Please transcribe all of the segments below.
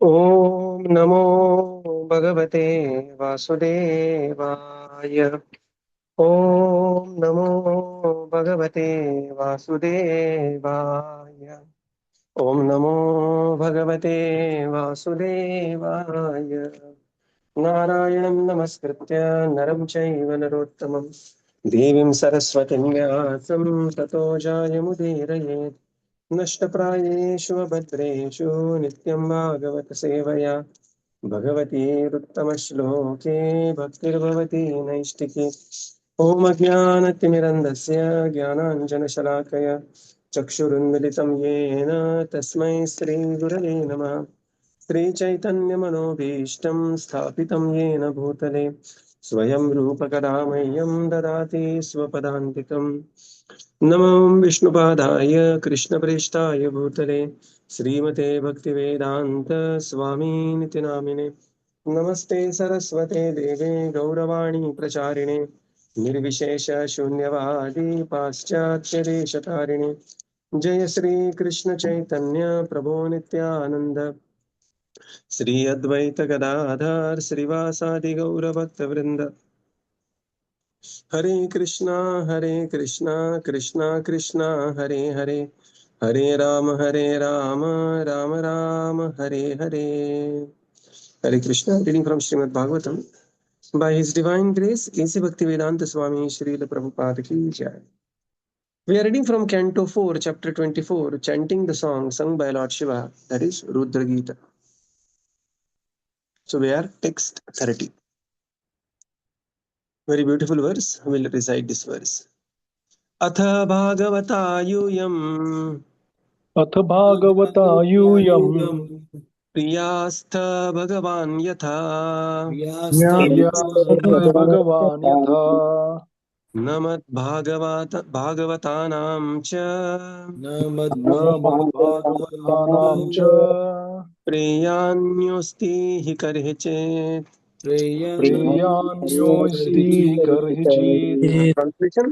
ॐ नमो भगवते वासुदेवाय। ॐ नमो भगवते वासुदेवाय। ॐ नमो भगवते वासुदेवाय। नारायणं नमस्कृत्य नरं चैव नरोत्तमं देवीं सरस्वतीं व्यासं ततो जायमुदीरयेत्। नष्टप्रायेषु भद्रेषु नित्यं भागवत सेवया भगवतीरुत्तमश्लोके भक्तिर्भवति नैष्टिकी। ॐ अज्ञानतिमिरन्धस्य ज्ञानाञ्जनशलाकया चक्षुरुन्मिलितं येन तस्मै श्रीगुरवे नमः। श्रीचैतन्यमनोभीष्टं स्थापितं येन भूतले स्वयं रूपकदा मह्यं ददाति स्वपदान्तिकम्। नमो विष्णुपादाय कृष्णप्रेष्ठाय भूतले श्रीमते भक्तिवेदान्त स्वामीनिति नामिने। नमस्ते सरस्वते देवे गौरवाणी प्रचारिणे निर्विशेष शून्यवादी पाश्चात्यदेशतारिणे। जय श्री कृष्ण चैतन्य प्रभो नित्यानंद श्री अद्वैत गदाधर श्रीवासादि गौरभक्तवृंद। हरे कृष्णा कृष्णा कृष्णा हरे हरे, हरे राम राम राम हरे हरे। हरे Krishna. Reading from Srimad Bhagavatam. By His Divine Grace, A.C. Bhaktivedanta Swami Srila Prabhupada ki jai. We are reading from Canto 4, Chapter 24, chanting the song sung by Lord Shiva, that is Rudra Gita. So we are text 30. Very beautiful verse. We will recite this verse. अथ भागवतायूयम् अथ भागवतायूयम् प्रियास्थ भगवान् यथा भगवान् यथा न मद्भागवतानां च न मद्भागवतानां च प्रेयान्योऽस्ति हि कर्हिचेत्। प्रेयान्योऽस्ति कर्हिचित्. Translation.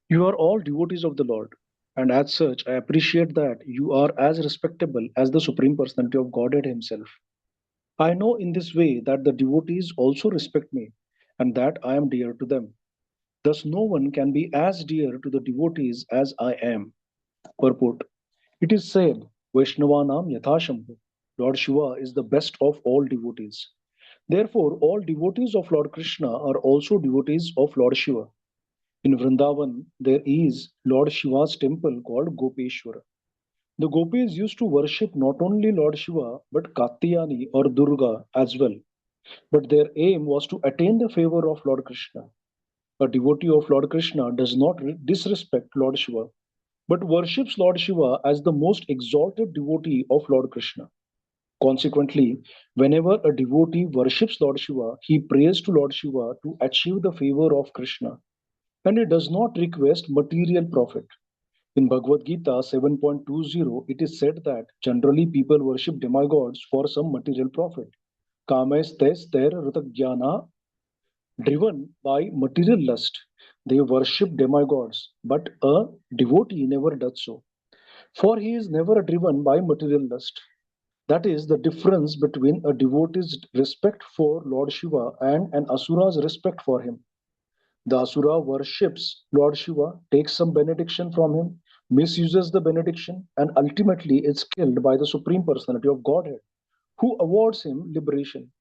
You are all devotees of the Lord, and as such, I appreciate that you are as respectable as the Supreme Personality of Godhead Himself. I know in this way that the devotees also respect me, and that I am dear to them. Thus, no one can be as dear to the devotees as I am. Purport. It is said, Vaishnavanam Yathashambhu. Lord Shiva is the best of all devotees. Therefore, all devotees of Lord Krishna are also devotees of Lord Shiva. In Vrindavan, there is Lord Shiva's temple called Gopeshwara. The gopis used to worship not only Lord Shiva but Katyayani or Durga as well. But their aim was to attain the favor of Lord Krishna. A devotee of Lord Krishna does not disrespect Lord Shiva, but worships Lord Shiva as the most exalted devotee of Lord Krishna. Consequently, whenever a devotee worships Lord Shiva, he prays to Lord Shiva to achieve the favor of Krishna, and he does not request material profit. In Bhagavad Gita 7.20, it is said that generally people worship demigods for some material profit. Kamestes rutagyana, driven by material lust. They worship demigods, but a devotee never does so, for he is never driven by material lust. That is the difference between a devotee's respect for Lord Shiva and an asura's respect for him. The asura worships Lord Shiva, takes some benediction from him, misuses the benediction, and ultimately is killed by the Supreme Personality of Godhead, who awards him liberation.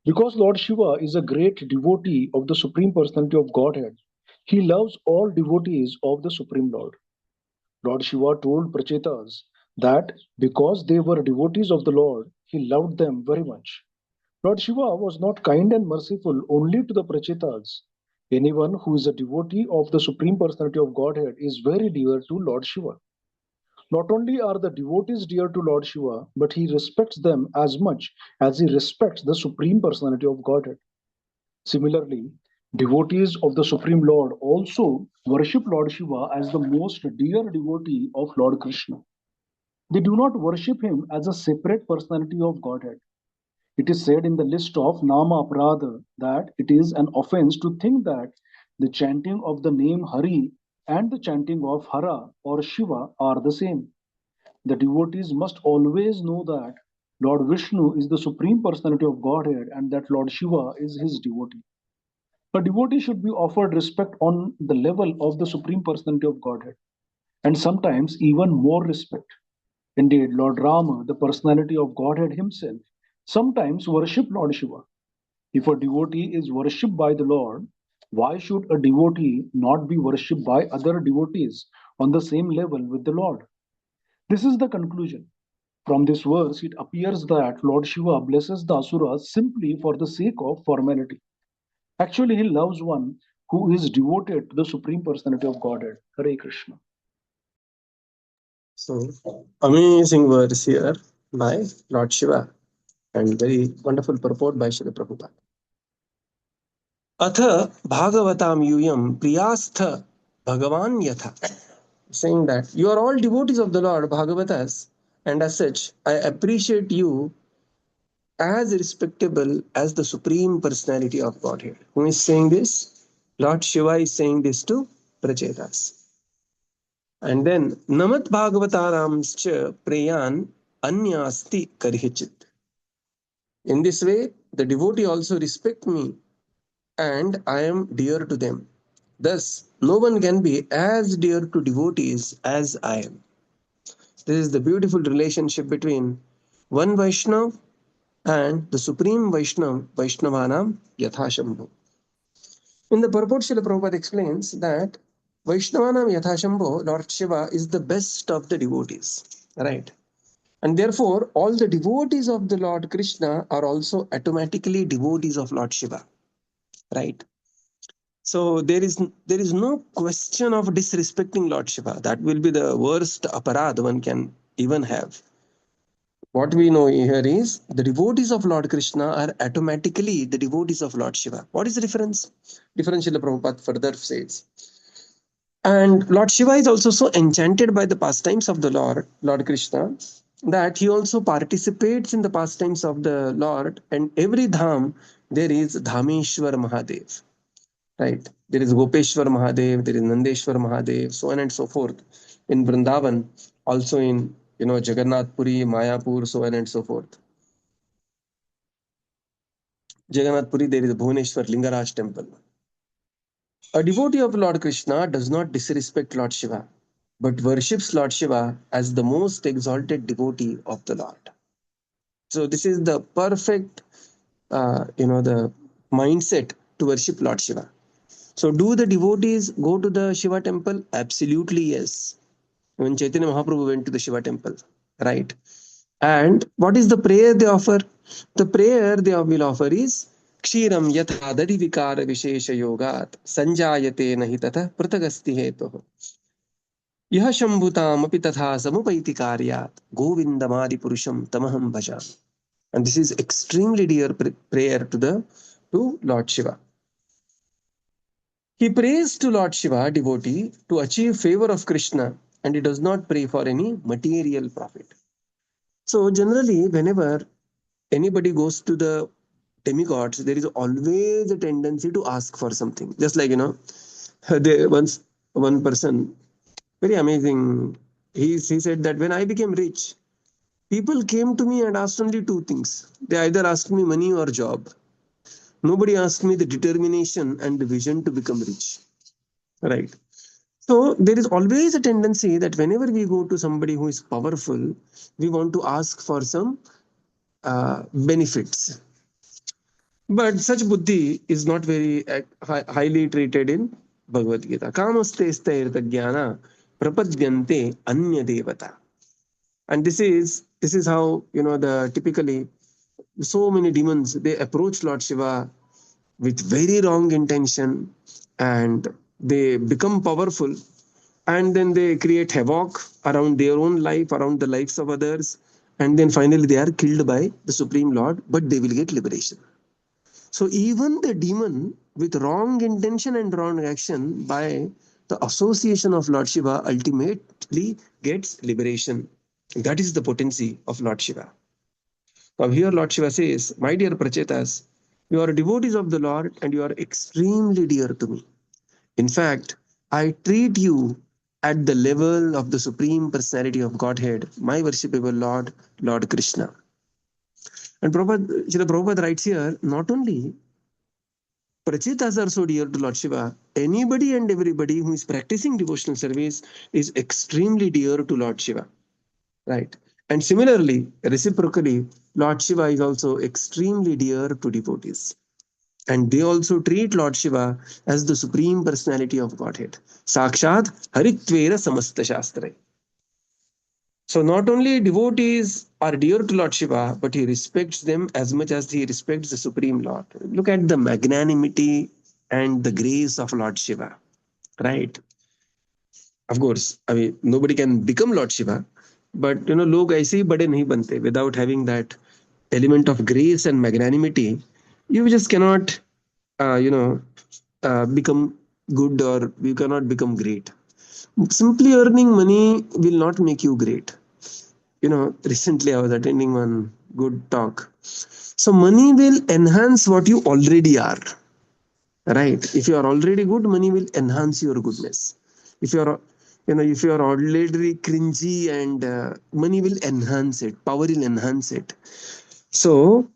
Because Lord Shiva is a great devotee of the Supreme Personality of Godhead, he loves all devotees of the Supreme Lord. Lord Shiva told Prachetas that because they were devotees of the Lord, he loved them very much. Lord Shiva was not kind and merciful only to the Prachetas. Anyone who is a devotee of the Supreme Personality of Godhead is very dear to Lord Shiva. Not only are the devotees dear to Lord Shiva, but he respects them as much as he respects the Supreme Personality of Godhead. Similarly, devotees of the Supreme Lord also worship Lord Shiva as the most dear devotee of Lord Krishna. They do not worship him as a separate personality of Godhead. It is said in the list of Nama Aparadha that it is an offense to think that the chanting of the name Hari and the chanting of Hara or Shiva are the same. The devotees must always know that Lord Vishnu is the Supreme Personality of Godhead and that Lord Shiva is his devotee. A devotee should be offered respect on the level of the Supreme Personality of Godhead, and sometimes even more respect. Indeed, Lord Rama, the personality of Godhead himself, sometimes worship Lord Shiva. If a devotee is worshipped by the Lord, why should a devotee not be worshipped by other devotees on the same level with the Lord? This is the conclusion. From this verse, it appears that Lord Shiva blesses the asuras simply for the sake of formality. Actually, he loves one who is devoted to the Supreme Personality of Godhead. Hare Krishna. So, amazing verse here by Lord Shiva and very wonderful purport by Srila Prabhupada. अथ भागवताम यूयम प्रियास्थ भगवान यथा, saying that you are all devotees of the Lord Bhagavatas, and as such I appreciate you as respectable as the Supreme Personality of Godhead. Who is saying this? Lord Shiva is saying this to Prachetas. And then Namat Bhagavataramscha Preyan Anyasti Karhichit. In this way, the devotee also respect me and I am dear to them. Thus, no one can be as dear to devotees as I am. This is the beautiful relationship between one Vaishnav and the Supreme Vaishnav, Vaishnavanam Yathashambhu. In the purport, Srila Prabhupada explains that Vaishnavanam Yathashambhu, Lord Shiva, is the best of the devotees. Right? And therefore, all the devotees of the Lord Krishna are also automatically devotees of Lord Shiva. Right? So there is no question of disrespecting Lord Shiva. That will be the worst aparad one can even have. What we know here is the devotees of Lord Krishna are automatically the devotees of Lord Shiva. What is the difference? Difference Srila Prabhupada further says. And Lord Shiva is also so enchanted by the pastimes of the Lord Krishna, that he also participates in the pastimes of the Lord, and every dham there is Dhameshwar Mahadev. Right? There is Gopeshwar Mahadev, there is Nandeshwar Mahadev, so on and so forth. In Vrindavan, also in Jagannath Puri, Mayapur, so on and so forth. Jagannath Puri, there is a Bhuvaneshwar Lingaraj temple. A devotee of Lord Krishna does not disrespect Lord Shiva, but worships Lord Shiva as the most exalted devotee of the Lord. So this is the perfect, the mindset to worship Lord Shiva. So do the devotees go to the Shiva temple? Absolutely yes. When Chaitanya Mahaprabhu went to the Shiva temple, right? And what is the prayer they offer? The prayer they will offer is Kshiram yatha dadi vikara vishesha yogat sanjayate nahi tatha pratagasti hetuh यह शंभुतामपि तथा समुपैति कार्यात् गोविंदमादि पुरुषम तमहम भजामि. And this is extremely dear prayer to Lord Shiva. He prays to Lord Shiva, devotee, to achieve favor of Krishna, and he does not pray for any material profit. So generally, whenever anybody goes to the demigods, there is always a tendency to ask for something. Just like, once one person, very amazing, he said that when I became rich, people came to me and asked only two things. They either asked me money or job. Nobody asked me the determination and the vision to become rich. Right? So there is always a tendency that whenever we go to somebody who is powerful, we want to ask for some benefits. But such buddhi is not very highly treated in Bhagavad Gita. Kamaste stairta jnana prapadyante anya devata. And this is how the typically so many demons, they approach Lord Shiva with very wrong intention, and they become powerful, and then they create havoc around their own life, around the lives of others, and then finally they are killed by the Supreme Lord, but they will get liberation. So even the demon with wrong intention and wrong action, by the association of Lord Shiva, ultimately gets liberation. That is the potency of Lord Shiva. Now here Lord Shiva says, my dear Prachetas, you are devotees of the Lord and you are extremely dear to me. In fact, I treat you at the level of the Supreme Personality of Godhead, my worshipable Lord, Lord Krishna. And Prabhupada, Srila Prabhupada writes here, not only Prachetas are so dear to Lord Shiva, anybody and everybody who is practicing devotional service is extremely dear to Lord Shiva. Right. And similarly, reciprocally, Lord Shiva is also extremely dear to devotees. And they also treat Lord Shiva as the Supreme Personality of Godhead. Sakshat Haritvera Samasta Shastra. So not only devotees are dear to Lord Shiva, but he respects them as much as he respects the Supreme Lord. Look at the magnanimity and the grace of Lord Shiva. Right. Of course, I mean, nobody can become Lord Shiva, but log ऐसे ही बड़े नहीं बनते. Without having that element of grace and magnanimity, you just cannot, become good, or you cannot become great. Simply earning money will not make you great. Recently I was attending one good talk. So money will enhance what you already are. Right? If you are already good, money will enhance your goodness. If you are, if you are already cringy, and money will enhance it, power will enhance it. So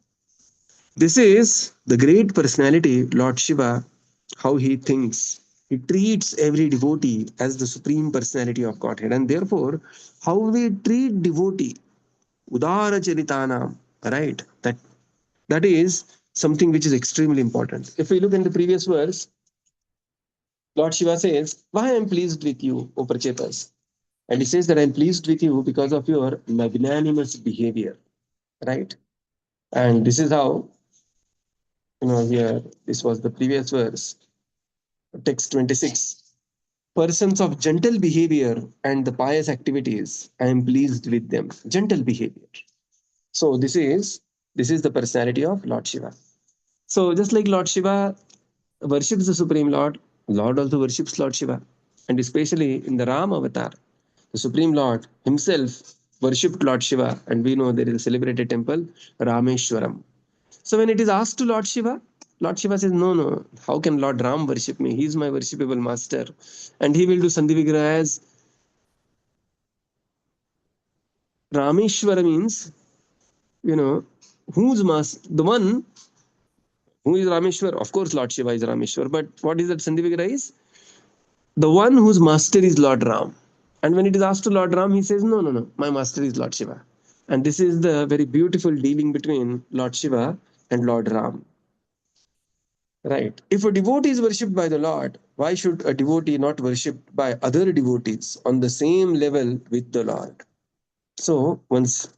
this is the great personality, Lord Shiva, how he thinks. He treats every devotee as the supreme personality of Godhead, and therefore, how we treat devotee, Udara Charitanam, right? That is something which is extremely important. If we look in the previous verse, Lord Shiva says, why I am pleased with you, O Prachetas? And he says that I am pleased with you because of your magnanimous behavior, right? And this is how, here, this was the previous verse, text 26. Persons of gentle behavior and the pious activities, I am pleased with them. Gentle behavior. So this is the personality of Lord Shiva. So just like Lord Shiva worships the Supreme Lord, Lord also worships Lord Shiva. And especially in the Ram avatar, the Supreme Lord himself worshipped Lord Shiva, and we know there is a celebrated temple, Rameshwaram. So when it is asked to Lord Shiva says, no, no, how can Lord Ram worship me? He is my worshipable master. And he will do Sandhi Vigraha as Rameshwara means, whose master, the one who is Rameshwar. Of course, Lord Shiva is Rameshwar, but what is that Sandhi Vigraha is? The one whose master is Lord Ram. And when it is asked to Lord Ram, he says, no, no, no, my master is Lord Shiva. And this is the very beautiful dealing between Lord Shiva and Lord Ram. Right. If a devotee is worshipped by the Lord, why should a devotee not worshipped by other devotees on the same level with the Lord? So once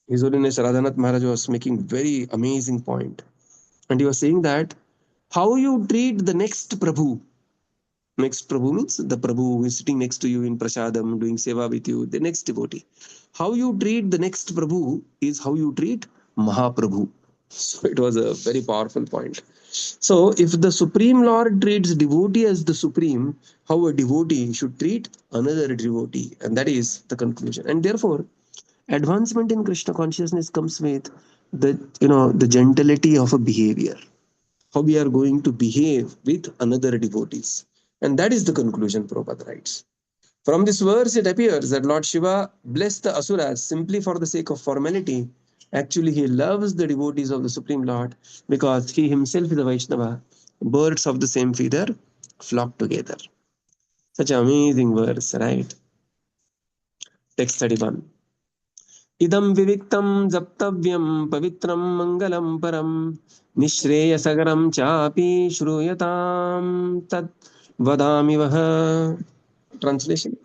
His Holiness Radhanath Maharaj was making very amazing point. And he was saying that how you treat the next Prabhu. Next Prabhu means the Prabhu who is sitting next to you in Prasadam, doing seva with you, the next devotee. How you treat the next Prabhu is how you treat Mahaprabhu. So it was a very powerful point. So if the Supreme Lord treats devotee as the Supreme, how a devotee should treat another devotee. And that is the conclusion. And therefore, advancement in Krishna consciousness comes with the gentility of a behavior, how we are going to behave with another devotees. And that is the conclusion, Prabhupada writes. From this verse, it appears that Lord Shiva blessed the Asuras simply for the sake of formality. Actually, he loves the devotees of the Supreme Lord because he himself is a Vaishnava. Birds of the same feather flock together. Such an amazing verse, right? Text 31. Idam viviktam japtavyam pavitram mangalam param nishreyasagaram chapi shruyatam tat vadami vaha. Translation.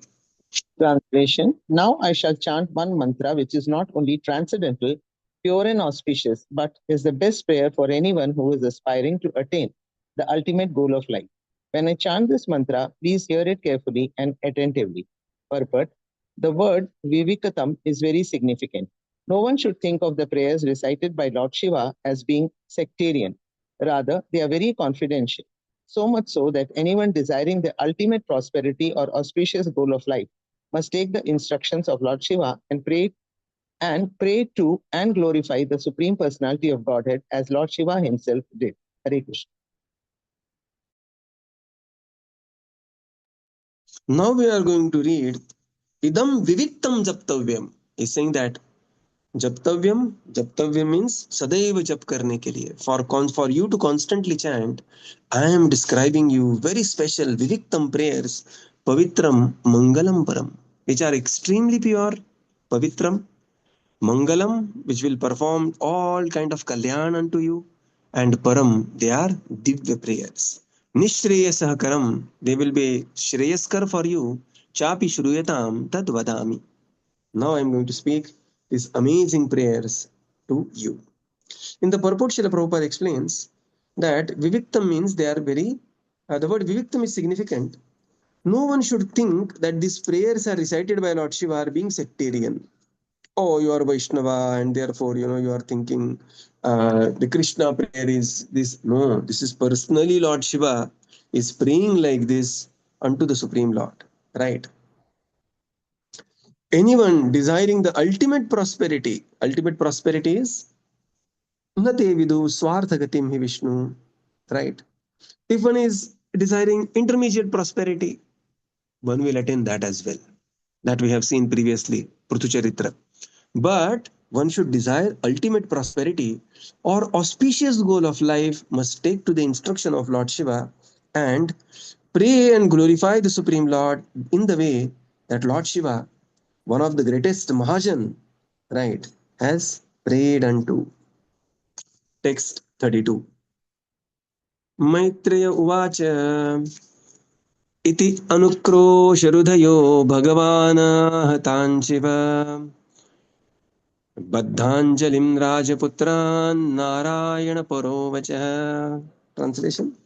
Translation. Now I shall chant one mantra which is not only transcendental, pure and auspicious, but is the best prayer for anyone who is aspiring to attain the ultimate goal of life. When I chant this mantra, please hear it carefully and attentively. Purport. The word Vivikatam is very significant. No one should think of the prayers recited by Lord Shiva as being sectarian. Rather, they are very confidential. So much so that anyone desiring the ultimate prosperity or auspicious goal of life must take the instructions of Lord Shiva and pray to and glorify the Supreme Personality of Godhead as Lord Shiva himself did. Hare Krishna. Now we are going to read Idam Viviktam Japtavyam. He's saying that Japtavyam means Sadaiva Jap karne ke liye. For you to constantly chant, I am describing you very special Viviktam prayers, Pavitram Mangalam Param, which are extremely pure, Pavitram, Mangalam, which will perform all kind of Kalyan unto you, and Param, they are Divya prayers. Nishreyasah Karam, they will be Shreyaskar for you, Chapi Shruyatam Tad Vadami. Now I am going to speak these amazing prayers to you. In the purport, Srila Prabhupada explains that Viviktam means they are very, the word Viviktam is significant. No one should think that these prayers are recited by Lord Shiva are being sectarian. Oh, you are Vaishnava, and therefore, you are thinking the Krishna prayer is this. No, this is personally Lord Shiva is praying like this unto the Supreme Lord, right? Anyone desiring the ultimate prosperity is Nate Vidu Swarthagatim Hi Vishnu, right? If one is desiring intermediate prosperity, one will attain that as well. That we have seen previously, Pruthucharitra. But one should desire ultimate prosperity or auspicious goal of life must take to the instruction of Lord Shiva and pray and glorify the Supreme Lord in the way that Lord Shiva, one of the greatest Mahajan, right, has prayed unto. Text 32. Maitreya Uvacha Iti Anukrosharudayo Bhagavana Hatanchiva Baddhanjalim Rajaputran Narayana Parovacha. Translation.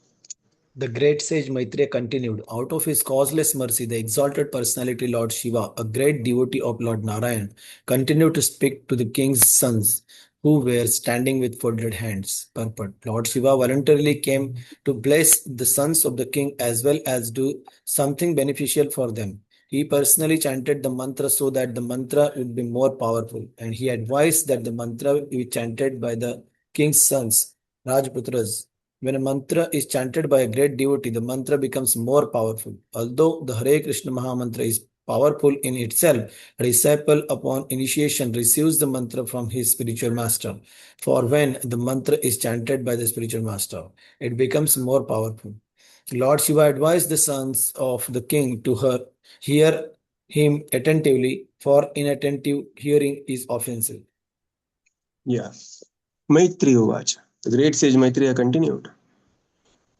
The great sage Maitreya continued, out of his causeless mercy, the exalted personality Lord Shiva, a great devotee of Lord Narayan, continued to speak to the king's sons who were standing with folded hands. Purport. Lord Shiva voluntarily came to bless the sons of the king as well as do something beneficial for them. He personally chanted the mantra so that the mantra would be more powerful, and he advised that the mantra be chanted by the king's sons, Rajputras. When a mantra is chanted by a great devotee, the mantra becomes more powerful. Although the Hare Krishna Maha Mantra is powerful in itself, a disciple upon initiation receives the mantra from his spiritual master. For when the mantra is chanted by the spiritual master, it becomes more powerful. Lord Shiva advised the sons of the king to hear him attentively, for inattentive hearing is offensive. Yeah. Maitreya Uvacha. The great sage Maitreya continued.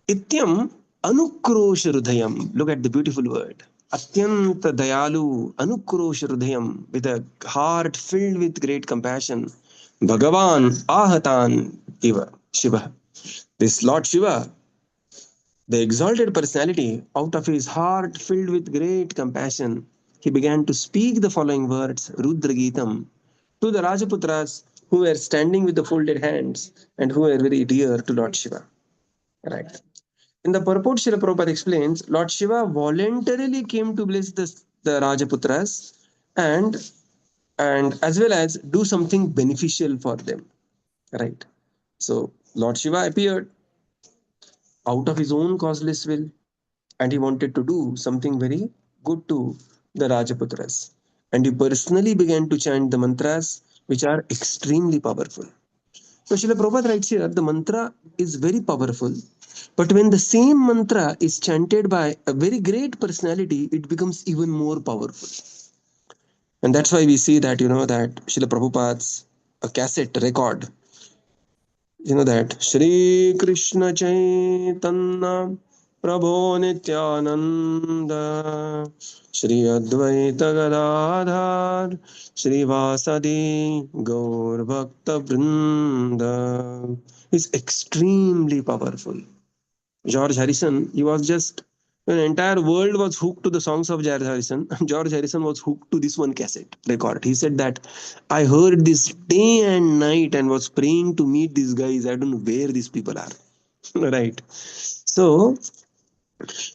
Ityam Anukrosha Rudayam. Look at the beautiful word. Atyanta Dayalu Anukrosha Rudayam, with a heart filled with great compassion. Bhagavan Ahatan Iva Shiva. This Lord Shiva, the exalted personality, out of his heart filled with great compassion, he began to speak the following words, Rudra Geetam, to the Rajaputras who were standing with the folded hands and who were very dear to Lord Shiva. Right. In the purport, Srila Prabhupada explains, Lord Shiva voluntarily came to bless the Rajaputras and as well as do something beneficial for them. Right. So Lord Shiva appeared out of his own causeless will, and he wanted to do something very good to the Rajaputras. And he personally began to chant the mantras, which are extremely powerful. So Srila Prabhupada writes here, the mantra is very powerful, but when the same mantra is chanted by a very great personality, it becomes even more powerful. And that's why we see that, that Srila Prabhupada's a cassette record, that Shri Krishna Chaitanya Prabhu Nityananda Shri Advaita Gadadhar Shri Vasadi Gaur Bhakta Vrinda is extremely powerful. George Harrison, he was just, the entire world was hooked to the songs of George Harrison. George Harrison was hooked to this one cassette record. He said that I heard this day and night and was praying to meet these guys. I don't know where these people are. Right. So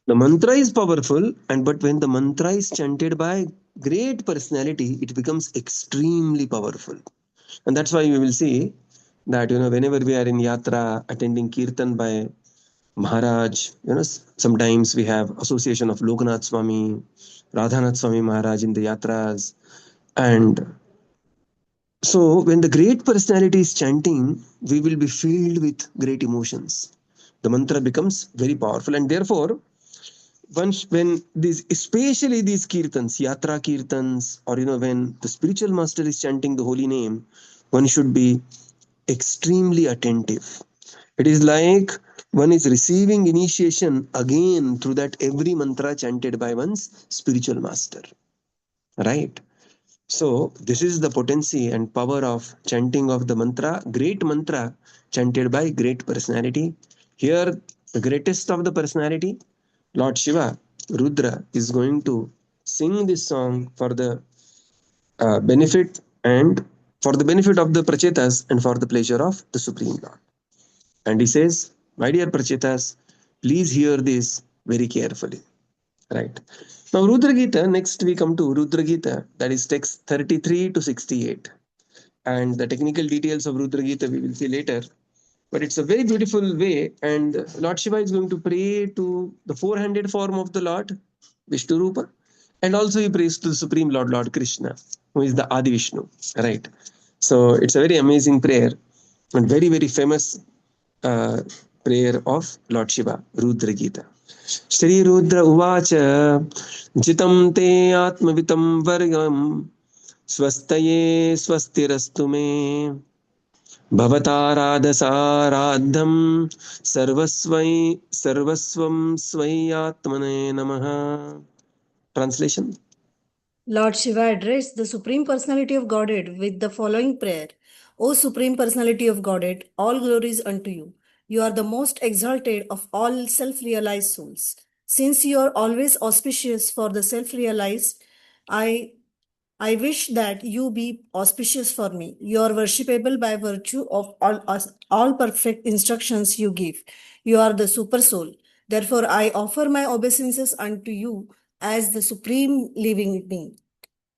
the mantra is powerful, but when the mantra is chanted by great personality, it becomes extremely powerful. And that's why we will see that, whenever we are in yatra attending kirtan by Maharaj, sometimes we have association of Lokanath Swami, Radhanath Swami Maharaj in the yatras. And so when the great personality is chanting, we will be filled with great emotions. The mantra becomes very powerful, and therefore, once when these, especially these kirtans, yatra kirtans, or when the spiritual master is chanting the holy name, one should be extremely attentive. It is like one is receiving initiation again through that every mantra chanted by one's spiritual master. Right? So, this is the potency and power of chanting of the mantra, great mantra chanted by great personality. Here, the greatest of the personality, Lord Shiva, Rudra, is going to sing this song for the benefit and for the benefit of the Prachetas and for the pleasure of the Supreme Lord. And he says, my dear Prachetas, please hear this very carefully. Right. Now, Rudra Gita, next we come to Rudra Gita, that is text 33 to 68. And the technical details of Rudra Gita we will see later. But it's a very beautiful way. And Lord Shiva is going to pray to the four-handed form of the Lord, Vishnu Rupa. And also he prays to the Supreme Lord, Lord Krishna, who is the Adi Vishnu. Right. So it's a very amazing prayer and very, very famous prayer of Lord Shiva, Rudra Gita. Shri Rudra Uvacha Jitam te atmavitam vargam swastaye swastirastu me bhavataradasaradham sarvasvam svai atmane namaha. Translation. Lord Shiva addressed the Supreme Personality of Godhead with the following prayer. O Supreme Personality of Godhead, all glories unto you. You are the most exalted of all self-realized souls. Since you are always auspicious for the self-realized, I wish that you be auspicious for me. You are worshipable by virtue of all perfect instructions you give. You are the super soul. Therefore, I offer my obeisances unto you as the supreme living being.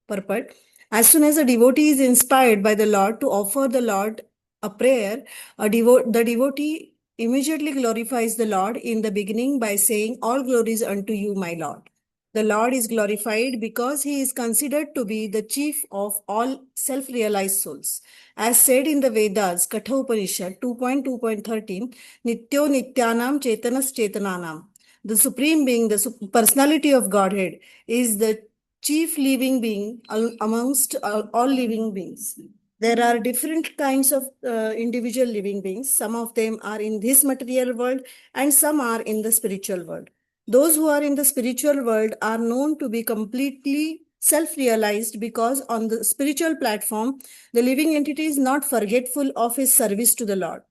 Purport. As soon as a devotee is inspired by the Lord to offer the Lord a prayer, the devotee immediately glorifies the Lord in the beginning by saying, all glories unto you, my Lord. The Lord is glorified because he is considered to be the chief of all self-realized souls. As said in the Vedas, Katha Upanishad 2.2.13, Nityo Nityanam Chetanas Chetananam. The Supreme Being, the personality of Godhead, is the chief living being amongst all living beings. There are different kinds of individual living beings. Some of them are in this material world and some are in the spiritual world. Those who are in the spiritual world are known to be completely self-realized because on the spiritual platform, the living entity is not forgetful of his service to the Lord.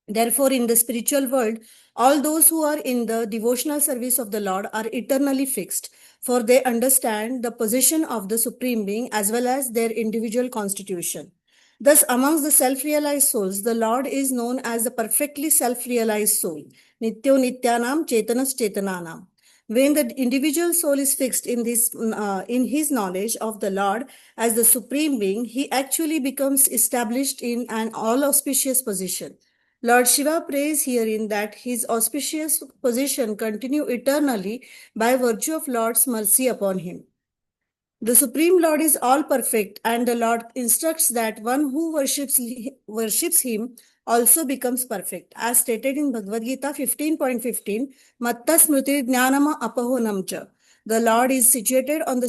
Therefore, in the spiritual world, all those who are in the devotional service of the Lord are eternally fixed, for they understand the position of the Supreme Being as well as their individual constitution. Thus, amongst the self-realized souls, the Lord is known as the perfectly self-realized soul, Nityo Nityanam Chetanas Chetananam. When the individual soul is fixed in his knowledge of the Lord as the Supreme Being, he actually becomes established in an all-auspicious position. Lord Shiva prays herein that his auspicious position continue eternally by virtue of Lord's mercy upon him. The Supreme Lord is all perfect, and the Lord instructs that one who worships him also becomes perfect. As stated in Bhagavad Gita 15.15, Matta Smriti Jnanama Apaho. The Lord is situated on the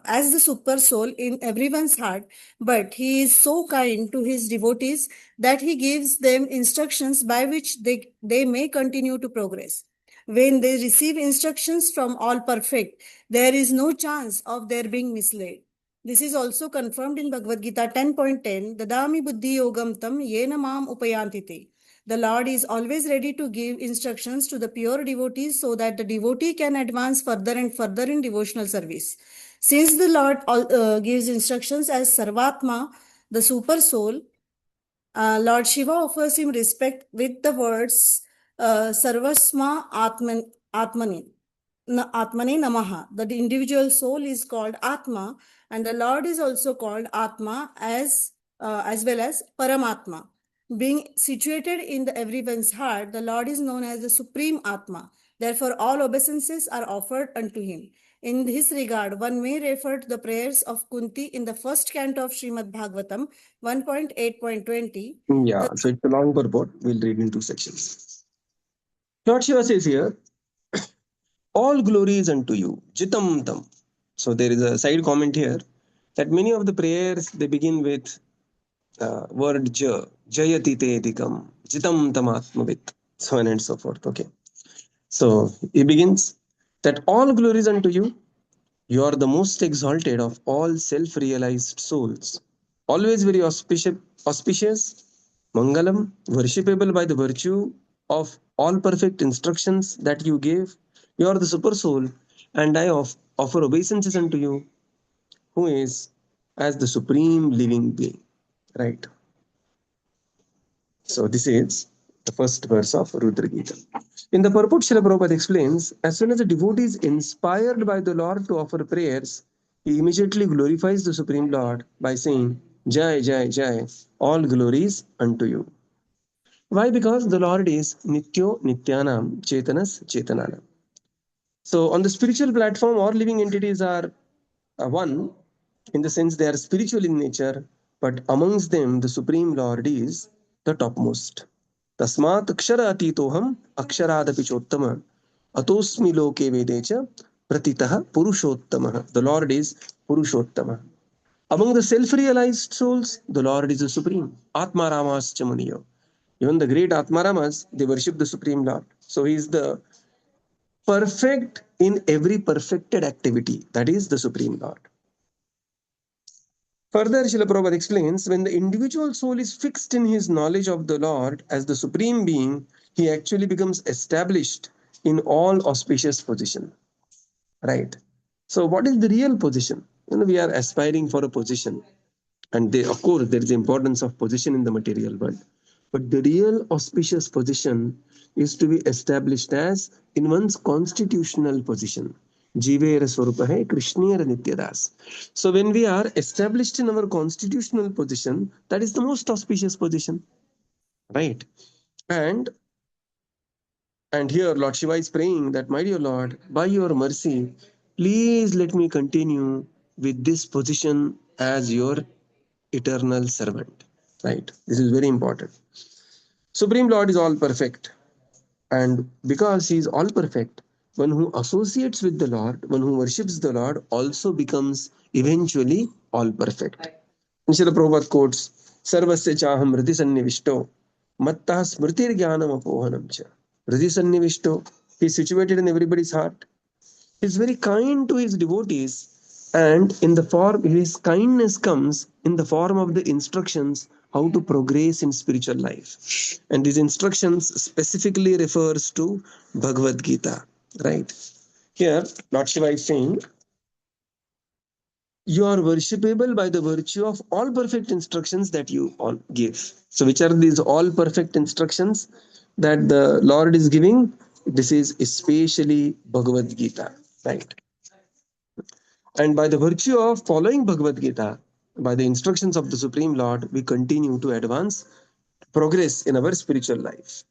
as the super soul in everyone's heart, but he is so kind to his devotees that he gives them instructions by which they may continue to progress. When they receive instructions from all perfect, there is no chance of their being misled. This is also confirmed in Bhagavad Gita 10.10, Dadami buddhi yogam tam yena mam upayantite. The Lord is always ready to give instructions to the pure devotees so that the devotee can advance further and further in devotional service. Since the Lord gives instructions as Sarvatma, the super soul, Lord Shiva offers him respect with the words Sarvasma Atmani Namaha. The individual soul is called Atma, and the Lord is also called Atma as well as Paramatma. Being situated in the everyone's heart, the Lord is known as the Supreme Atma. Therefore, all obeisances are offered unto him. In this regard, one may refer to the prayers of Kunti in the first canto of Srimad Bhagavatam 1.8.20. Yeah, so it's a long purport. We'll read in two sections. Lord Shiva says here, all glory is unto you, Jitam Tam. So there is a side comment here that many of the prayers they begin with word Ja, Jayati Te Dikam, Jitam Tam Atmavit, so on and so forth. Okay. So he begins that all glory is unto you. You are the most exalted of all self-realized souls, always very auspicious, Mangalam, worshipable by the virtue of all perfect instructions that you gave. You are the super soul, and I offer obeisances unto you, who is as the supreme living being. Right. So this is the first verse of Rudra Gita. In the purport, Srila Prabhupada explains, as soon as a devotee is inspired by the Lord to offer prayers, he immediately glorifies the Supreme Lord by saying, Jai, Jai, Jai, all glories unto you. Why? Because the Lord is Nityo Nityanam, Chetanas Chetananam. So on the spiritual platform, all living entities are one, in the sense they are spiritual in nature, but amongst them the Supreme Lord is the topmost. Tasmat akshara atitoham aksharaadapi chottama atosmi loke vedecha pratitah purushottama. The Lord is Purushottama. Among the self-realized souls, the Lord is the Supreme. Atmaramas chamuniyo. Even the great Atmaramas, they worship the Supreme Lord. So he is the perfect in every perfected activity. That is the Supreme Lord. Further, Srila Prabhupada explains, when the individual soul is fixed in his knowledge of the Lord as the Supreme Being, he actually becomes established in all auspicious position. Right. So what is the real position? We are aspiring for a position. And of course, there is the importance of position in the material world. But the real auspicious position is to be established as in one's constitutional position. Jivera Swarupahe Krishnera Nityadas. So when we are established in our constitutional position, that is the most auspicious position. Right? And here Lord Shiva is praying that, my dear Lord, by your mercy, please let me continue with this position as your eternal servant. Right? This is very important. Supreme Lord is all perfect. And because he is all perfect, one who associates with the Lord, one who worships the Lord, also becomes eventually all perfect. And Srila Prabhupada quotes, Sarvasya chaham riti sannivishto, mattah smritir jnanam apohanam cha. Riti sannivishto, he is situated in everybody's heart. He is very kind to his devotees, and in the form, his kindness comes in the form of the instructions how to progress in spiritual life. And these instructions specifically refers to Bhagavad Gita. Right? Here, Lord Shiva is saying, you are worshipable by the virtue of all perfect instructions that you all give. So which are these all perfect instructions that the Lord is giving? This is especially Bhagavad Gita. Right? And by the virtue of following Bhagavad Gita, by the instructions of the Supreme Lord, we continue to advance, progress in our spiritual life.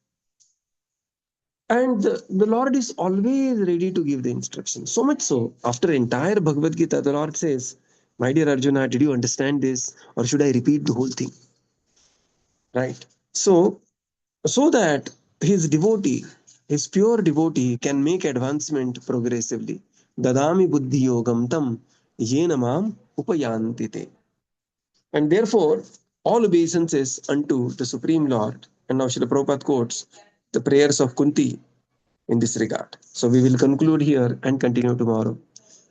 And the Lord is always ready to give the instructions. So much so, after entire Bhagavad Gita, the Lord says, my dear Arjuna, did you understand this? Or should I repeat the whole thing? Right? So that his devotee, his pure devotee, can make advancement progressively. Dadami buddhi yogam tam yena mam upayanti te. And therefore, all obeisances unto the Supreme Lord. And now Srila Prabhupada quotes the prayers of Kunti in this regard. So we will conclude here and continue tomorrow.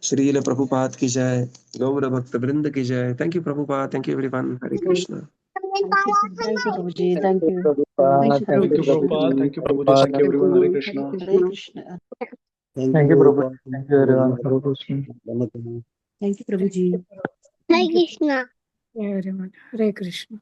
Srila Prabhupada ki jai, Gaura Bhakta Vrinda ki jai. Thank you, Prabhupada. Thank you, everyone. Hare Krishna. Thank you, Prabhuji. Thank you. Prabhupada. Thank Thank you, Prabhupada. Thank you, Prabhuji. Thank you, everyone. Hare Krishna. Hare Krishna. Thank you, Prabhupada. Thank you, everyone. Hare Krishna. Thank you, Prabhuji. Hare Krishna. Hare Krishna.